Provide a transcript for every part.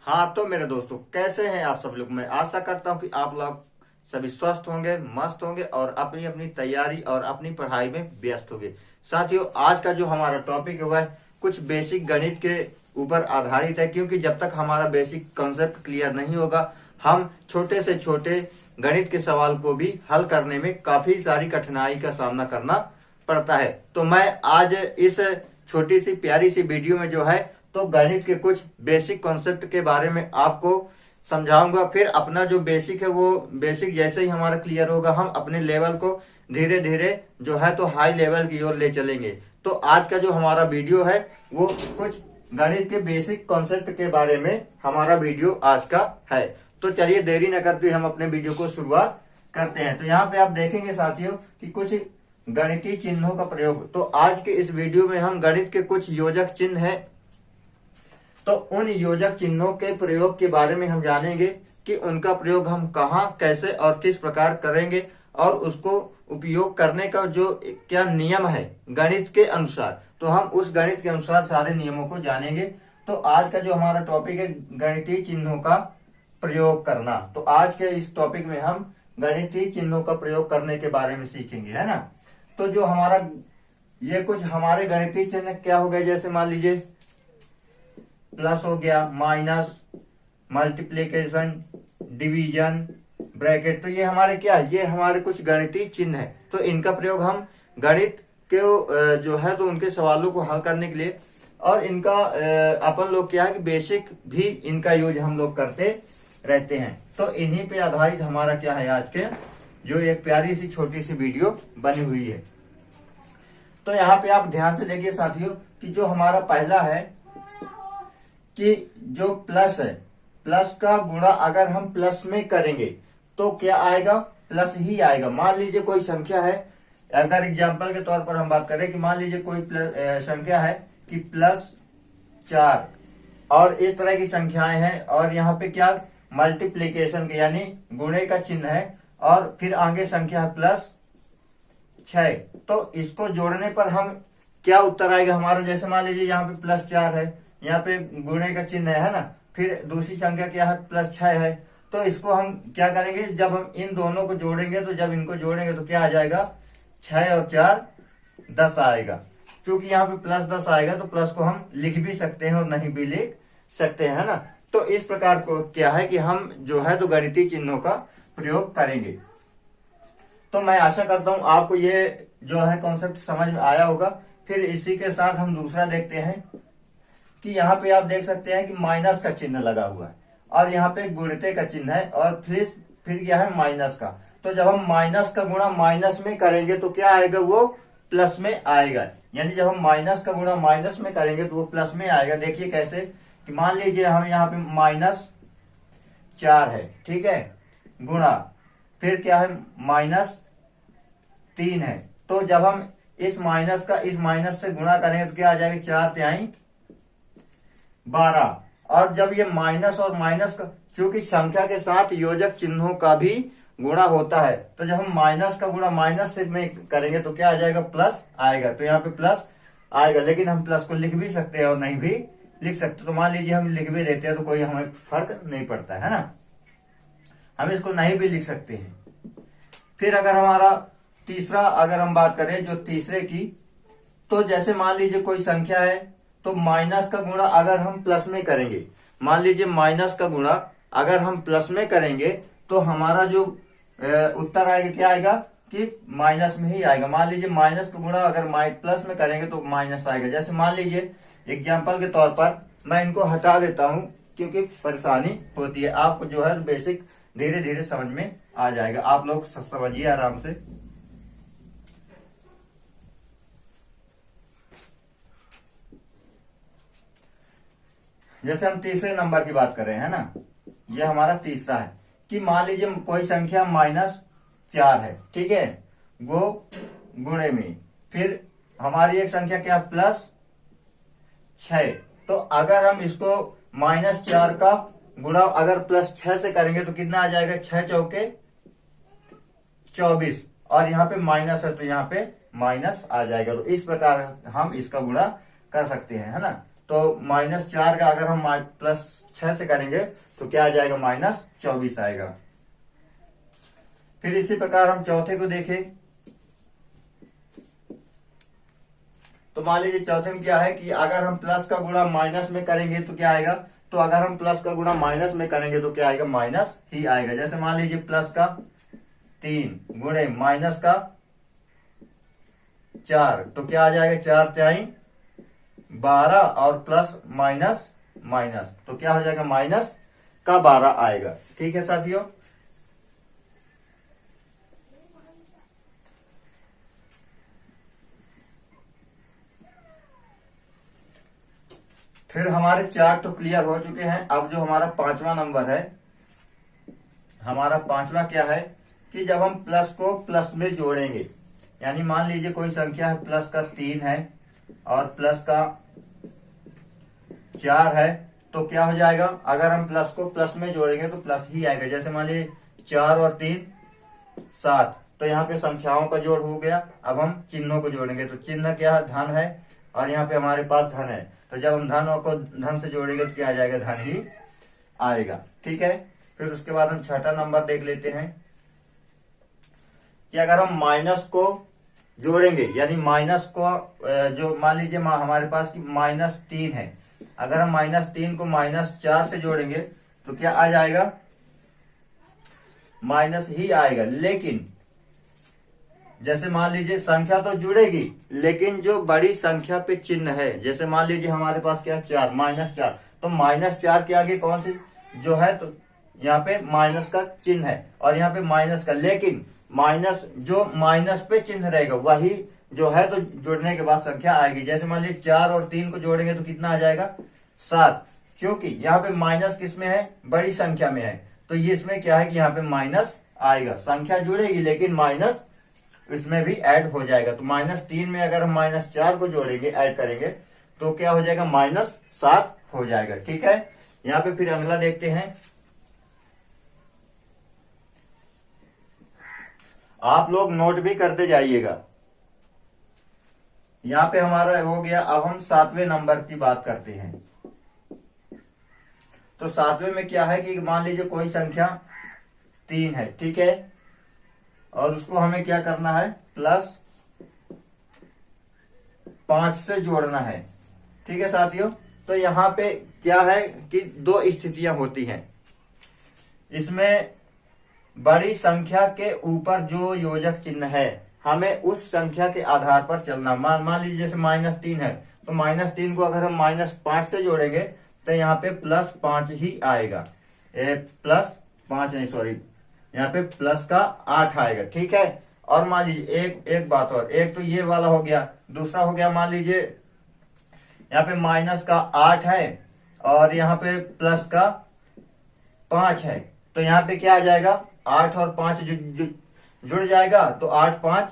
हाँ तो मेरे दोस्तों, कैसे हैं आप सब लोग। मैं आशा करता हूं कि आप लोग सभी स्वस्थ होंगे, मस्त होंगे और अपनी अपनी तैयारी और अपनी पढ़ाई में व्यस्त होंगे। साथियों, आज का जो हमारा टॉपिक है वह कुछ बेसिक गणित के ऊपर आधारित है, क्योंकि जब तक हमारा बेसिक कॉन्सेप्ट क्लियर नहीं होगा हम छोटे से छोटे गणित के सवाल को भी हल करने में काफी सारी कठिनाई का सामना करना पड़ता है। तो मैं आज इस छोटी सी प्यारी सी वीडियो में जो है तो गणित के कुछ बेसिक कॉन्सेप्ट के बारे में आपको समझाऊंगा। फिर अपना जो बेसिक है वो बेसिक जैसे ही हमारा क्लियर होगा हम अपने लेवल को धीरे धीरे जो है तो हाई लेवल की ओर ले चलेंगे। तो आज का जो हमारा वीडियो है वो कुछ गणित के बेसिक कॉन्सेप्ट के बारे में हमारा वीडियो आज का है। तो चलिए देरी न करते हुए हम अपने वीडियो को शुरुआत करते हैं। तो यहाँ पे आप देखेंगे साथियों कि कुछ गणितीय चिन्हों का प्रयोग। तो आज के इस वीडियो में हम गणित के कुछ योजक चिन्ह है तो उन योजक चिन्हों के प्रयोग के बारे में हम जानेंगे कि उनका प्रयोग हम कहाँ, कैसे और किस प्रकार करेंगे और उसको उपयोग करने का जो क्या नियम है गणित के अनुसार, तो हम उस गणित के अनुसार सारे नियमों को जानेंगे। तो आज का जो हमारा टॉपिक है गणितीय चिन्हों का प्रयोग करना। तो आज के इस टॉपिक में हम गणितीय चिन्हों का प्रयोग करने के बारे में सीखेंगे, है ना। तो जो हमारा ये कुछ हमारे गणितीय चिन्ह क्या हो गए, जैसे मान लीजिए प्लस हो गया, माइनस, मल्टीप्लीकेशन, डिवीजन, ब्रैकेट। तो ये हमारे क्या है, ये हमारे कुछ गणितीय चिन्ह है। तो इनका प्रयोग हम गणित के जो है तो उनके सवालों को हल करने के लिए और इनका अपन लोग क्या है कि बेसिक भी इनका यूज हम लोग करते रहते हैं। तो इन्हीं पे आधारित हमारा क्या है आज के जो एक प्यारी सी छोटी सी वीडियो बनी हुई है। तो यहाँ पे आप ध्यान से देखिए साथियों कि जो हमारा पहला है कि जो प्लस है, प्लस का गुणा अगर हम प्लस में करेंगे तो क्या आएगा, प्लस ही आएगा। मान लीजिए कोई संख्या है, अगर एग्जांपल के तौर पर हम बात करें कि मान लीजिए कोई संख्या है कि +4 और इस तरह की संख्याएं हैं और यहाँ पे क्या मल्टीप्लीकेशन के यानी गुणे का चिन्ह है और फिर आगे संख्या है +6। तो इसको जोड़ने पर हम क्या उत्तर आएगा हमारा, जैसे मान लीजिए यहाँ पे +4 है, यहाँ पे गुणे का चिन्ह है ना, फिर दूसरी संख्या क्या है +6 है। तो इसको हम क्या करेंगे, जब हम इन दोनों को जोड़ेंगे तो जब इनको जोड़ेंगे तो क्या आ जाएगा, 6 और 4 10 आएगा। क्योंकि यहाँ पे +10 आएगा तो प्लस को हम लिख भी सकते हैं और नहीं भी लिख सकते हैं, है ना। तो इस प्रकार को क्या है कि हम जो है तो गणितीय चिन्हों का प्रयोग करेंगे। तो मैं आशा करता हूं आपको ये जो है कॉन्सेप्ट समझ में आया होगा। फिर इसी के साथ हम दूसरा देखते हैं कि यहाँ पे आप देख सकते हैं कि माइनस का चिन्ह लगा हुआ है और यहाँ पे गुणिते का चिन्ह है और फिर क्या है माइनस का। तो जब हम माइनस का गुणा माइनस में करेंगे तो क्या आएगा, वो प्लस में आएगा। यानी जब हम माइनस का गुणा माइनस में करेंगे तो वो प्लस में आएगा। देखिए कैसे कि मान लीजिए हम यहाँ पे -4 है, ठीक है, गुणा फिर क्या है -3 है। तो जब हम इस माइनस का इस माइनस से गुणा करेंगे तो क्या आ जाएगा, 4 तिहाई 12। और जब ये माइनस और माइनस का, क्योंकि संख्या के साथ योजक चिन्हों का भी गुणा होता है, तो जब हम माइनस का गुणा माइनस से में करेंगे तो क्या आ जाएगा, प्लस आएगा। तो यहाँ पे प्लस आएगा, लेकिन हम प्लस को लिख भी सकते हैं और नहीं भी लिख सकते। तो मान लीजिए हम लिख भी देते हैं तो कोई हमें फर्क नहीं पड़ता है ना, हम इसको नहीं भी लिख सकते हैं। फिर अगर हमारा तीसरा अगर हम बात करें जो तीसरे की, तो जैसे मान लीजिए कोई संख्या है तो माइनस का गुणा अगर हम प्लस में करेंगे, मान लीजिए माइनस का गुणा अगर हम प्लस में करेंगे तो हमारा जो उत्तर आएगा क्या आएगा कि माइनस में ही आएगा। मान लीजिए माइनस का गुणा अगर प्लस में करेंगे तो माइनस आएगा। जैसे मान लीजिए एग्जाम्पल के तौर पर मैं इनको हटा देता हूं क्योंकि परेशानी होती है। आपको जो है बेसिक धीरे धीरे समझ में आ जाएगा, आप लोग समझिए आराम से। जैसे हम तीसरे नंबर की बात कर रहे हैं ना, ये हमारा तीसरा है कि मान लीजिए कोई संख्या -4 है, ठीक है, वो गुणे में, फिर हमारी एक संख्या क्या +6। तो अगर हम इसको -4 का गुणा अगर +6 से करेंगे तो कितना आ जाएगा, 6 चौके 24 और यहाँ पे माइनस है तो यहाँ पे माइनस आ जाएगा। तो इस प्रकार हम इसका गुणा कर सकते हैं, है ना। तो -4 का अगर हम +6 से करेंगे तो क्या आ जाएगा, -24 आएगा। फिर इसी प्रकार हम चौथे को देखें तो मान लीजिए चौथे में क्या है कि अगर हम प्लस का गुणा माइनस में करेंगे तो क्या आएगा, तो अगर हम प्लस का गुणा माइनस में करेंगे तो क्या आएगा, माइनस ही आएगा। जैसे मान लीजिए प्लस का 3 गुणे माइनस का 4, तो क्या आ जाएगा, 4 तिहाई 12 और प्लस माइनस माइनस, तो क्या हो जाएगा, माइनस का 12 आएगा। ठीक है साथियों। फिर हमारे 4 तो क्लियर हो चुके हैं। अब जो हमारा 5वां नंबर है, हमारा 5वां क्या है कि जब हम प्लस को प्लस में जोड़ेंगे, यानी मान लीजिए कोई संख्या है, प्लस का 3 है और प्लस का 4 है, तो क्या हो जाएगा, अगर हम प्लस को प्लस में जोड़ेंगे तो प्लस ही आएगा। जैसे मान लीजिए 4 और 3 7, तो यहाँ पे संख्याओं का जोड़ हो गया। अब हम चिन्हों को जोड़ेंगे, तो चिन्ह क्या है, धन है और यहाँ पे हमारे पास धन है, तो जब हम धन को धन से जोड़ेंगे तो क्या आ जाएगा, धन ही आएगा। ठीक है। फिर उसके बाद हम छठा नंबर देख लेते हैं कि अगर हम माइनस को जोड़ेंगे, यानी माइनस को जो मान लीजिए हमारे पास की -3 है, अगर हम -3 को -4 से जोड़ेंगे तो क्या आ जाएगा, माइनस ही आएगा। लेकिन जैसे मान लीजिए संख्या तो जुड़ेगी, लेकिन जो बड़ी संख्या पे चिन्ह है, जैसे मान लीजिए हमारे पास क्या 4 -4, तो -4 के आगे कौन सी जो है, तो यहाँ पे माइनस का चिन्ह है और यहाँ पे माइनस का, लेकिन माइनस जो माइनस पे चिन्ह रहेगा वही जो है तो जुड़ने के बाद संख्या आएगी। जैसे मान लीजिए 4 और 3 को जोड़ेंगे तो कितना आ जाएगा, 7, क्योंकि यहाँ पे माइनस किस में है, बड़ी संख्या में है, तो ये इसमें क्या है कि यहाँ पे माइनस आएगा। संख्या जुड़ेगी लेकिन माइनस इसमें भी ऐड हो जाएगा। तो -3 में अगर हम -4 को जोड़ेंगे, ऐड करेंगे, तो क्या हो जाएगा, -7 हो जाएगा। ठीक है। यहाँ पे फिर अगला देखते हैं। आप लोग नोट भी करते जाइएगा। यहाँ पे हमारा हो गया। अब हम 7वें नंबर की बात करते हैं। तो 7वें में क्या है कि मान लीजिए कोई संख्या 3 है, ठीक है, और उसको हमें क्या करना है, +5 से जोड़ना है। ठीक है साथियों। तो यहाँ पे क्या है कि 2 स्थितियां होती हैं। इसमें बड़ी संख्या के ऊपर जो योजक चिन्ह है, हमें उस संख्या के आधार पर चलना। मान लीजिए जैसे -3 है, तो -3 को अगर हम -5 से जोड़ेंगे तो यहाँ पे +5 ही आएगा। +5 नहीं, सॉरी, यहाँ पे प्लस का 8 आएगा। ठीक है। और मान लीजिए एक बात और, एक तो ये वाला हो गया, दूसरा हो गया मान लीजिए यहाँ पे माइनस का 8 है और यहाँ पे प्लस का 5 है, तो यहाँ पे क्या आ जाएगा, 8 और 5 जुड़ जाएगा, तो 8 5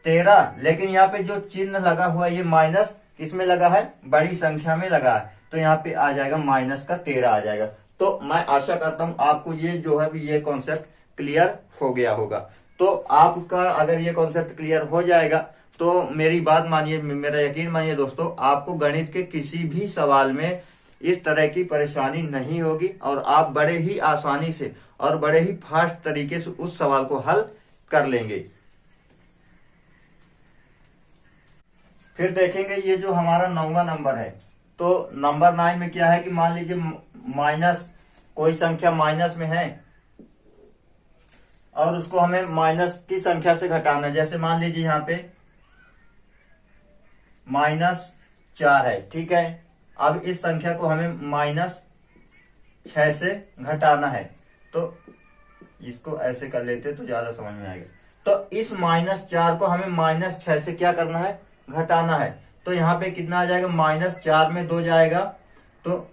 13। लेकिन यहाँ पे जो चिन्ह लगा हुआ है ये माइनस किसमें लगा है, बड़ी संख्या में लगा है, तो यहाँ पे आ जाएगा -13 आ जाएगा। तो मैं आशा करता हूं आपको ये जो है ये कॉन्सेप्ट क्लियर हो गया होगा। तो आपका अगर ये कॉन्सेप्ट क्लियर हो जाएगा तो मेरी बात मानिए, मेरा यकीन मानिए दोस्तों, आपको गणित के किसी भी सवाल में इस तरह की परेशानी नहीं होगी और आप बड़े ही आसानी से और बड़े ही फास्ट तरीके से उस सवाल को हल कर लेंगे। फिर देखेंगे ये जो हमारा 9वां नंबर है, तो नंबर 9 में क्या है कि मान लीजिए माइनस, कोई संख्या माइनस में है और उसको हमें माइनस की संख्या से घटाना है। जैसे मान लीजिए यहाँ पे -4 है, ठीक है। अब इस संख्या को हमें -6 से घटाना है, तो इसको ऐसे कर लेते तो ज्यादा समझ में आएगा। तो इस -4 को हमें -6 से क्या करना है, घटाना है। तो यहाँ पे कितना आ जाएगा, -4 में 2 जाएगा, तो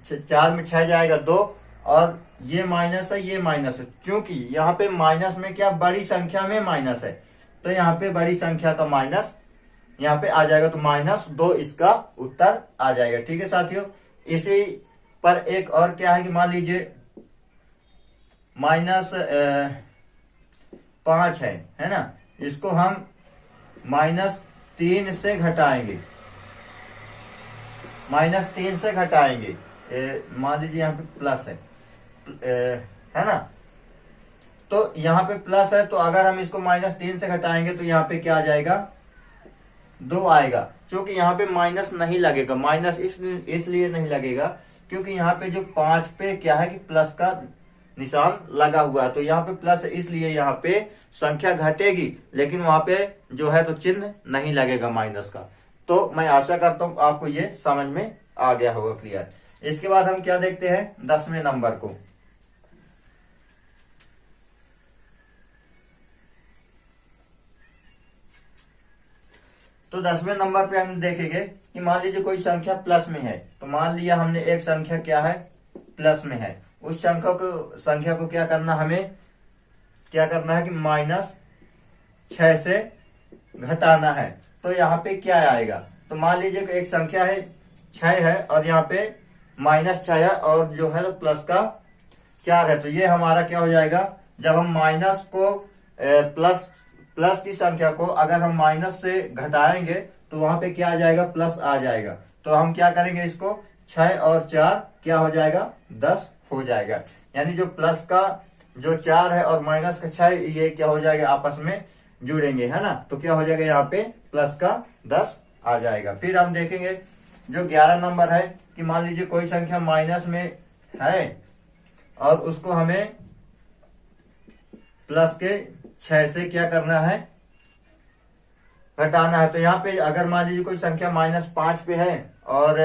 4 में 6 जाएगा 2, और ये माइनस है, ये माइनस है, क्योंकि यहाँ पे माइनस में क्या, बड़ी संख्या में माइनस है, तो यहाँ पे बड़ी संख्या का माइनस यहाँ पे आ जाएगा, तो -2 इसका उत्तर आ जाएगा। ठीक है साथियों। इसी पर एक और क्या है कि मान लीजिए -5 है ना, इसको हम -3 से घटाएंगे। -3 से घटाएंगे, मान लीजिए यहाँ पे प्लस है ना, तो यहाँ पे प्लस है, तो अगर हम इसको -3 से घटाएंगे तो यहाँ पे क्या आ जाएगा, 2 आएगा। क्योंकि यहाँ पे माइनस नहीं लगेगा, माइनस इसलिए नहीं लगेगा क्योंकि यहाँ पे जो 5 पे क्या है कि प्लस का निशान लगा हुआ है, तो यहाँ पे प्लस है, इसलिए यहाँ पे संख्या घटेगी, लेकिन वहां पे जो है तो चिन्ह नहीं लगेगा माइनस का। तो मैं आशा करता हूं आपको ये समझ में आ गया होगा क्लियर। इसके बाद हम क्या देखते हैं 10वें नंबर को। तो 10वें नंबर पे हम देखेंगे कि मान लीजिए कोई संख्या प्लस में है, तो मान लिया हमने एक संख्या क्या है प्लस में है, उस संख्या को क्या करना, हमें क्या करना है कि -6 से घटाना है। तो यहाँ पे क्या आएगा, तो मान लीजिए कि एक संख्या है 6 है और यहाँ पे -6 है और जो है प्लस का 4 है, तो ये हमारा क्या हो जाएगा, जब हम माइनस को प्लस की संख्या को अगर हम माइनस से घटाएंगे तो वहां पे क्या आ जाएगा, प्लस आ जाएगा। तो हम क्या करेंगे, इसको 6 और 4 क्या हो जाएगा, 10 हो जाएगा। यानी जो प्लस का जो 4 है और माइनस का 6 ये क्या हो जाएगा, आपस में जुड़ेंगे, है ना। तो क्या हो जाएगा, यहाँ पे प्लस का 10 आ जाएगा। फिर हम देखेंगे जो 11 नंबर है कि मान लीजिए कोई संख्या माइनस में है और उसको हमें प्लस के 6 से क्या करना है, घटाना है। तो यहाँ पे अगर मान लीजिए कोई संख्या -5 पे है और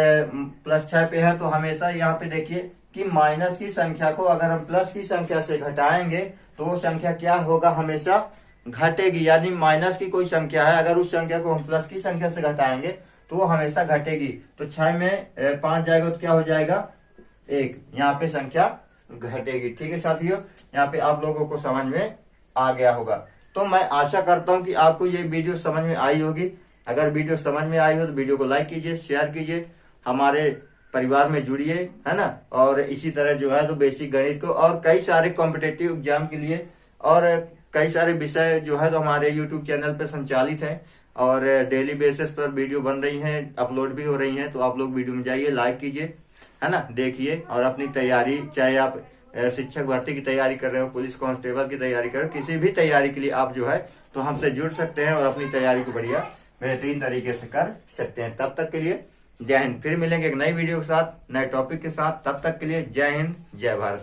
+6 पे है, तो हमेशा यहाँ पे देखिए कि माइनस की संख्या को अगर हम प्लस की संख्या से घटाएंगे तो वो संख्या क्या होगा, हमेशा घटेगी। यानी माइनस की कोई संख्या है, अगर उस संख्या को हम प्लस की संख्या से घटाएंगे तो वो हमेशा घटेगी। तो 6 में 5 जाएगा तो क्या हो जाएगा, 1, यहाँ पे संख्या घटेगी। ठीक है साथियों, यहाँ पे आप लोगों को समझ में आ गया होगा। तो मैं आशा करता हूं कि आपको ये वीडियो समझ में आई होगी। अगर वीडियो समझ में आई हो तो वीडियो को लाइक कीजिए, शेयर कीजिए, हमारे परिवार में जुड़िए, है ना। और इसी तरह जो है तो बेसिक गणित को और कई सारे कॉम्पिटेटिव एग्जाम के लिए और कई सारे विषय जो है तो हमारे यूट्यूब चैनल पे संचालित हैं और डेली बेसिस पर वीडियो बन रही हैं, अपलोड भी हो रही हैं। तो आप लोग वीडियो में जाइए, लाइक कीजिए, है ना, देखिए और अपनी तैयारी, चाहे आप शिक्षक भर्ती की तैयारी कर रहे हो, पुलिस कांस्टेबल की तैयारी कर रहे हो, किसी भी तैयारी के लिए आप जो है तो हमसे जुड़ सकते हैं और अपनी तैयारी को बढ़िया बेहतरीन तरीके से कर सकते हैं। तब तक के लिए जय हिंद। फिर मिलेंगे एक नई वीडियो के साथ, नए टॉपिक के साथ। तब तक के लिए जय हिंद, जय भारत।